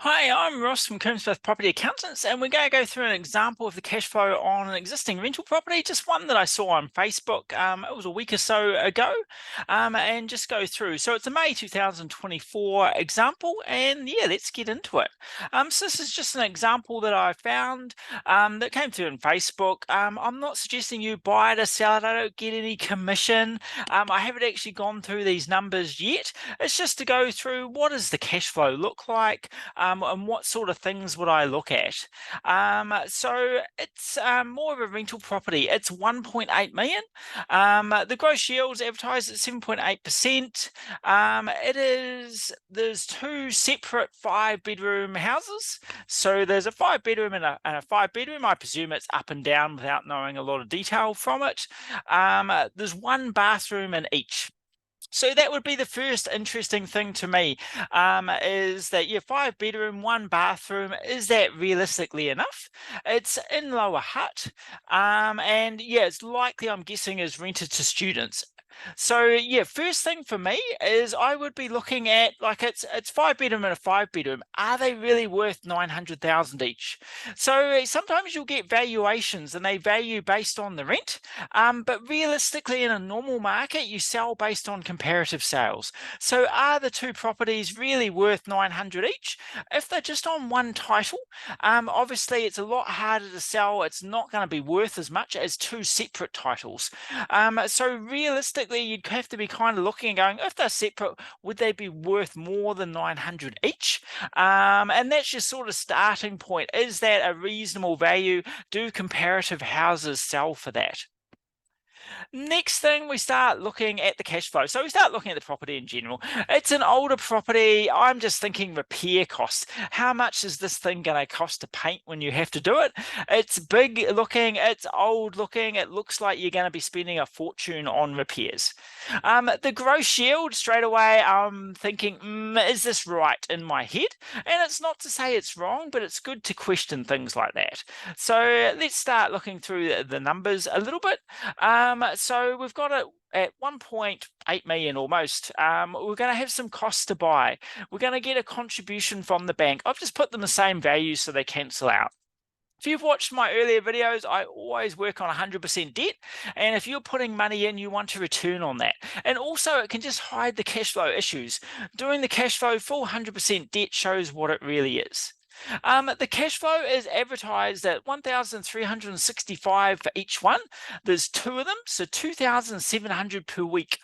Hi, I'm Ross from Coombsmith Property Accountants, and we're going to go through an example of the cash flow on an existing rental property, just one that I saw on Facebook. It was a week or so ago, and just go through. So it's a May 2024 example, and yeah, let's get into it. So this is just an example that I found that came through on Facebook. I'm not suggesting you buy it or sell it. I don't get any commission. I haven't actually gone through these numbers yet. It's just to go through what does the cash flow look like. And what sort of things would I look at? So it's more of a rental property. It's 1.8 million. The gross yield's advertised at 7.8%. There's two separate 5-bedroom houses. So there's a 5-bedroom and a 5-bedroom. I presume it's up and down without knowing a lot of detail from it. There's one bathroom in each. So that would be the first interesting thing to me, is that 5-bedroom, one bathroom, is that realistically enough? It's in Lower Hutt, and it's likely, I'm guessing, is rented to students. So first thing for me is I would be looking at, like, it's 5-bedroom and a 5-bedroom. Are they really worth 900,000 each? So sometimes you'll get valuations and they value based on the rent, but realistically in a normal market you sell based on comparative sales. So are the two properties really worth 900 each? If they're just on one title, obviously it's a lot harder to sell. It's not going to be worth as much as two separate titles. So realistically, you'd have to be kind of looking and going, if they're separate, would they be worth more than 900 each? And that's your sort of starting point. Is that a reasonable value? Do comparative houses sell for that? Next thing, we start looking at the cash flow. So we start looking at the property in general. It's an older property. I'm just thinking repair costs. How much is this thing going to cost to paint when you have to do it? It's big looking, it's old looking. It looks like you're going to be spending a fortune on repairs. The gross yield, straight away, I'm thinking, is this right in my head? And it's not to say it's wrong, but it's good to question things like that. So let's start looking through the numbers a little bit. So we've got it at 1.8 million almost. We're going to have some costs to buy. We're going to get a contribution from the bank. I've just put them the same values so they cancel out. If you've watched my earlier videos, I always work on 100% debt. And if you're putting money in, you want a return on that. And also, it can just hide the cash flow issues. Doing the cash flow full 100% debt shows what it really is. The cash flow is advertised at 1,365 for each one. There's two of them, so 2,700 per week.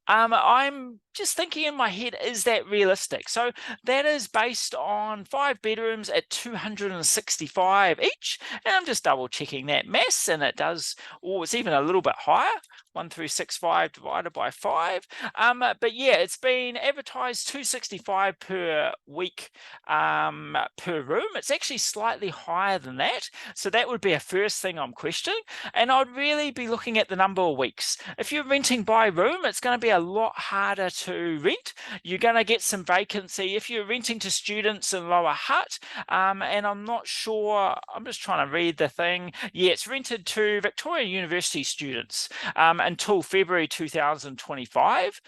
I'm just thinking in my head, is that realistic? So that is based on 5 bedrooms at 265 each. And I'm just double checking that maths, and it does, it's even a little bit higher. 1,365 divided by 5. But it's been advertised 265 per week per room. It's actually slightly higher than that. So that would be a first thing I'm questioning. And I'd really be looking at the number of weeks. If you're renting by room, it's going to be a lot harder to rent. You're going to get some vacancy. If you're renting to students in Lower Hutt, and I'm not sure, I'm just trying to read the thing. It's rented to Victoria University students until February 2025.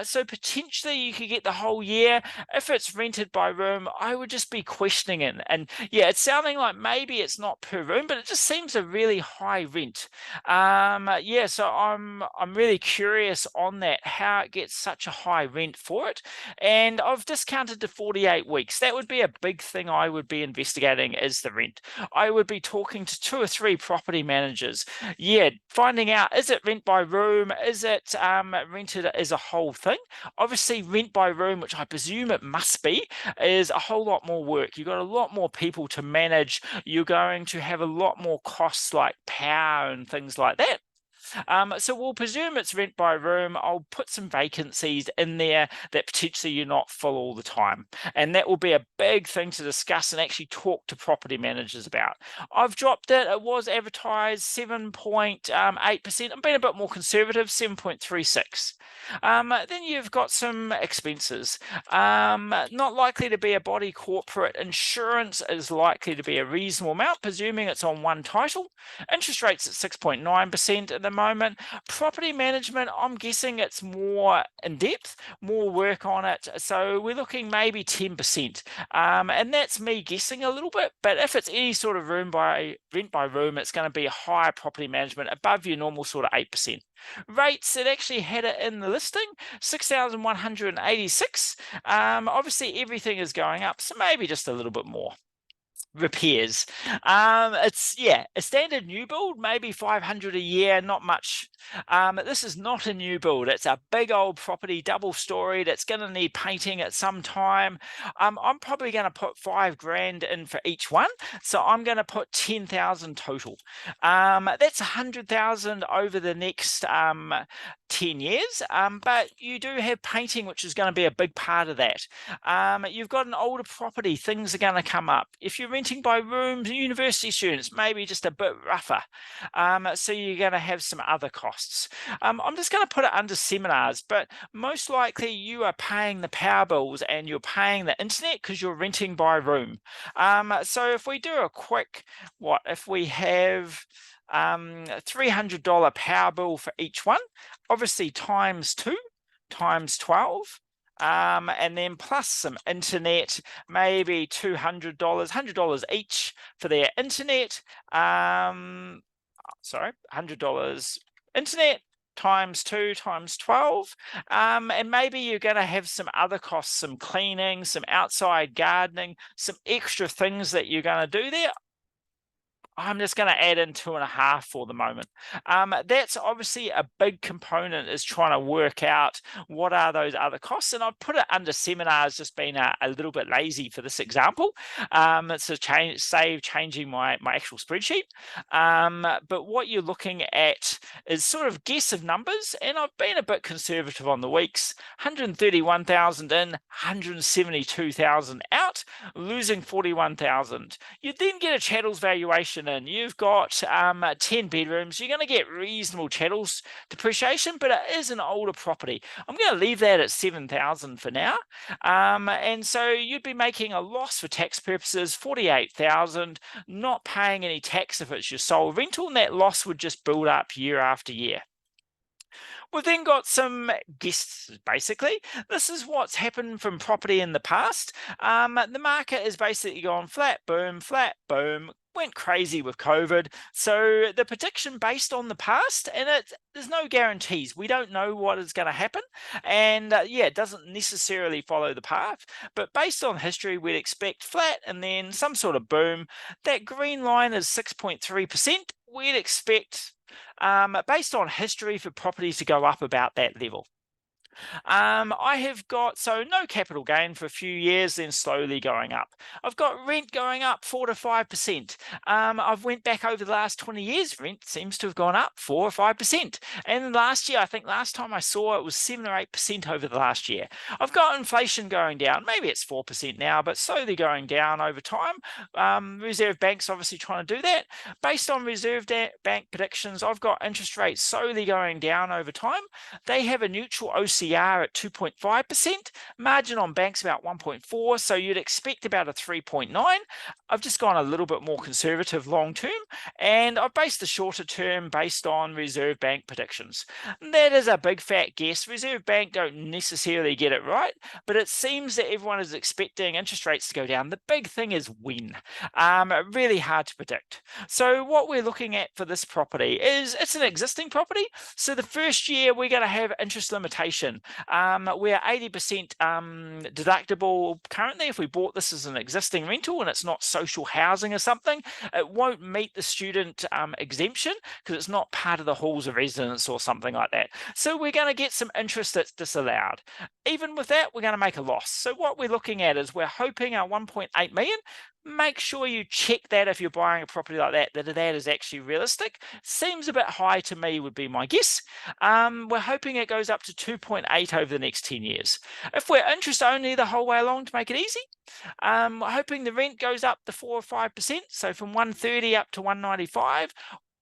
So potentially you could get the whole year. If it's rented by room, I would just be questioning it. And it's sounding like maybe it's not per room, but it just seems a really high rent. So I'm really curious on that, how it gets such a high rent for it. And I've discounted to 48 weeks. That would be a big thing I would be investigating, is the rent. I would be talking to 2 or 3 property managers. Finding out, is it rent by room? Is it rented as a whole thing? Obviously, rent by room, which I presume it must be, is a whole lot more work. You've got a lot more people to manage. You're going to have a lot more costs like power and things like that. So we'll presume it's rent by room. I'll put some vacancies in there that potentially you're not full all the time. And that will be a big thing to discuss and actually talk to property managers about. I've dropped it. It was advertised 7.8%. I'm being a bit more conservative, 7.36. Then you've got some expenses. Not likely to be a body corporate. Insurance is likely to be a reasonable amount, presuming it's on one title. Interest rates at 6.9%. The moment. Property management, I'm guessing it's more in depth, more work on it. So we're looking maybe 10%. And that's me guessing a little bit, but if it's any sort of rent by room, it's going to be a higher property management above your normal sort of 8%. Rates, it actually had it in the listing, 6,186. Obviously everything is going up, so maybe just a little bit more. Repairs, it's a standard new build, maybe 500 a year, not much. This is not a new build, it's a big old property, double storied. It's going to need painting at some time. I'm probably going to put 5 grand in for each one, so I'm going to put 10,000 total. That's 100,000 over the next 10 years, but you do have painting, which is going to be a big part of that. You've got an older property, things are going to come up. If you're renting by rooms, university students, maybe just a bit rougher. So you're going to have some other costs. I'm just going to put it under seminars, but most likely you are paying the power bills and you're paying the internet because you're renting by room. So if we do a quick, if we have $300 power bill for each one, obviously times 2, times 12. And then plus some internet, maybe $200, $100 each for their internet. Sorry, $100 internet times 2 times 12. And maybe you're going to have some other costs, some cleaning, some outside gardening, some extra things that you're going to do there. I'm just going to add in 2.5 for the moment. That's obviously a big component, is trying to work out what are those other costs. And I've put it under seminars, just being a little bit lazy for this example. It's a save changing my actual spreadsheet. But what you're looking at is sort of guess of numbers. And I've been a bit conservative on the weeks. 131,000 in, 172,000 out, losing 41,000. You then get a chattels valuation in. You've got 10 bedrooms. You're going to get reasonable chattels depreciation, but it is an older property. I'm going to leave that at 7,000 for now. And so you'd be making a loss for tax purposes, 48,000, not paying any tax if it's your sole rental, and that loss would just build up year after year. We've then got some guests, basically. This is what's happened from property in the past. The market has basically gone flat, boom, went crazy with COVID. So the prediction based on the past, and there's no guarantees. We don't know what is going to happen. And it doesn't necessarily follow the path. But based on history, we'd expect flat and then some sort of boom. That green line is 6.3%. We'd expect, based on history, for properties to go up about that level. I have got, so no capital gain for a few years, then slowly going up. I've got rent going up 4 to 5%. I've went back over the last 20 years, rent seems to have gone up 4 or 5%. And last year, I think last time I saw it was 7 or 8% over the last year. I've got inflation going down. Maybe it's 4% now, but slowly going down over time. Reserve Bank's obviously trying to do that. Based on Reserve Bank predictions, I've got interest rates slowly going down over time. They have a neutral OCR at 2.5%, margin on banks about 1.4, so you'd expect about a 3.9. I've just gone a little bit more conservative long term, and I've based the shorter term based on Reserve Bank predictions. That is a big fat guess. Reserve Bank don't necessarily get it right, but it seems that everyone is expecting interest rates to go down. The big thing is when. Really hard to predict. So what we're looking at for this property is, it's an existing property, so the first year we're going to have interest limitation. We're 80% deductible currently. If we bought this as an existing rental and it's not social housing or something, it won't meet the student exemption because it's not part of the halls of residence or something like that. So we're going to get some interest that's disallowed. Even with that, we're going to make a loss. So what we're looking at is, we're hoping our 1.8 million. Make sure you check that if you're buying a property like that, that is actually realistic. Seems a bit high to me, would be my guess. We're hoping it goes up to 2.8 over the next 10 years. If we're interest only the whole way along to make it easy, we're hoping the rent goes up to 4 or 5%, so from 130 up to 195.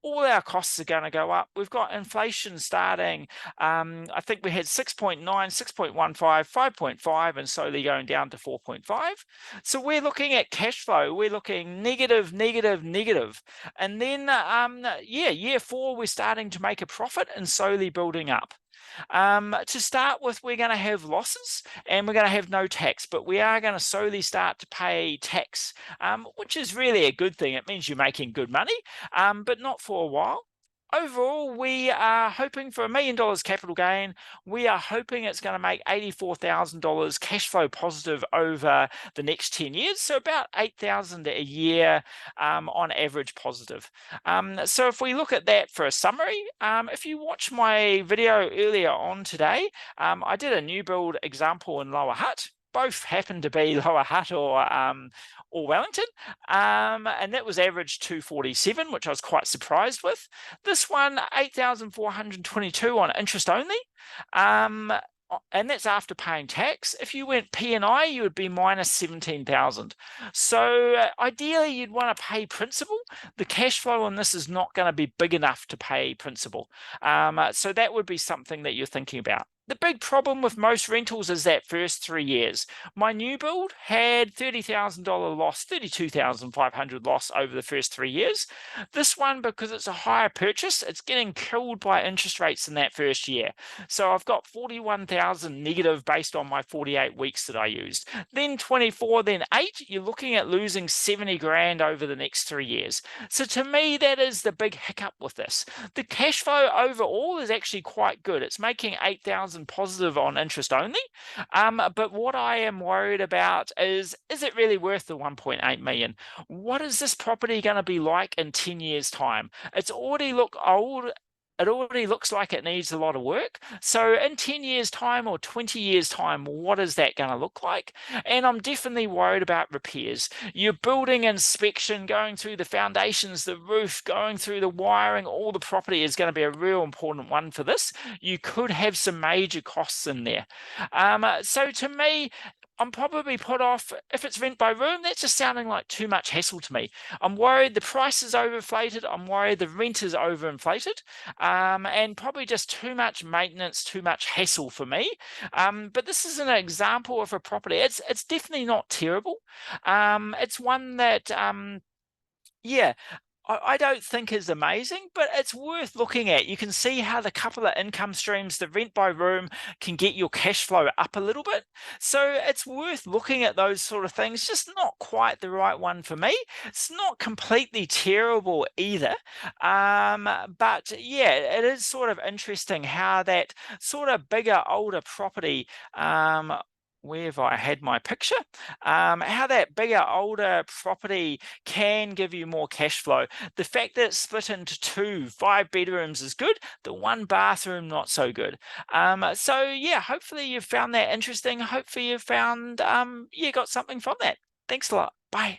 all our costs are going to go up. We've got inflation starting. I think we had 6.9, 6.15, 5.5, and slowly going down to 4.5. So we're looking at cash flow. We're looking negative, negative, negative. And then, yeah, year 4, we're starting to make a profit and slowly building up. To start with, we're going to have losses and we're going to have no tax, but we are going to slowly start to pay tax, which is really a good thing. It means you're making good money, but not for a while. Overall, we are hoping for $1 million capital gain. We are hoping it's going to make $84,000 cash flow positive over the next 10 years. So about $8,000 a year on average positive. So if we look at that for a summary, if you watch my video earlier on today, I did a new build example in Lower Hutt. Both happen to be Lower Hutt or Wellington, and that was average 247, which I was quite surprised with. This one, 8,422 on interest only, and that's after paying tax. If you went P&I, you would be minus 17,000. So ideally, you'd want to pay principal. The cash flow on this is not going to be big enough to pay principal. So that would be something that you're thinking about. The big problem with most rentals is that first 3 years. My new build had $30,000 loss, $32,500 loss over the first 3 years. This one, because it's a higher purchase, it's getting killed by interest rates in that first year. So I've got 41,000 negative based on my 48 weeks that I used. Then 24, then 8, you're looking at losing 70 grand over the next 3 years. So to me, that is the big hiccup with this. The cash flow overall is actually quite good. It's making 8,000 positive on interest only. But what I am worried about is it really worth the 1.8 million? What is this property going to be like in 10 years' time? It's already look old. It already looks like it needs a lot of work. So in 10 years' time or 20 years' time, what is that going to look like? And I'm definitely worried about repairs. Your building inspection, going through the foundations, the roof, going through the wiring, all the property is going to be a real important one for this. You could have some major costs in there. So to me, I'm probably put off if it's rent by room. That's just sounding like too much hassle to me. I'm worried the price is overinflated. I'm worried the rent is overinflated, and probably just too much maintenance, too much hassle for me. But this is an example of a property. It's definitely not terrible. It's one that, yeah, I don't think is amazing, but it's worth looking at. You can see how the couple of income streams, the rent by room, can get your cash flow up a little bit. So it's worth looking at those sort of things. Just not quite the right one for me. It's not completely terrible either. But yeah, it is sort of interesting how that sort of bigger, older property, where have I had my picture? How that bigger, older property can give you more cash flow. The fact that it's split into 2 5-bedrooms is good. The 1 bathroom, not so good. So yeah, hopefully you found that interesting. Hopefully you found, you got something from that. Thanks a lot. Bye.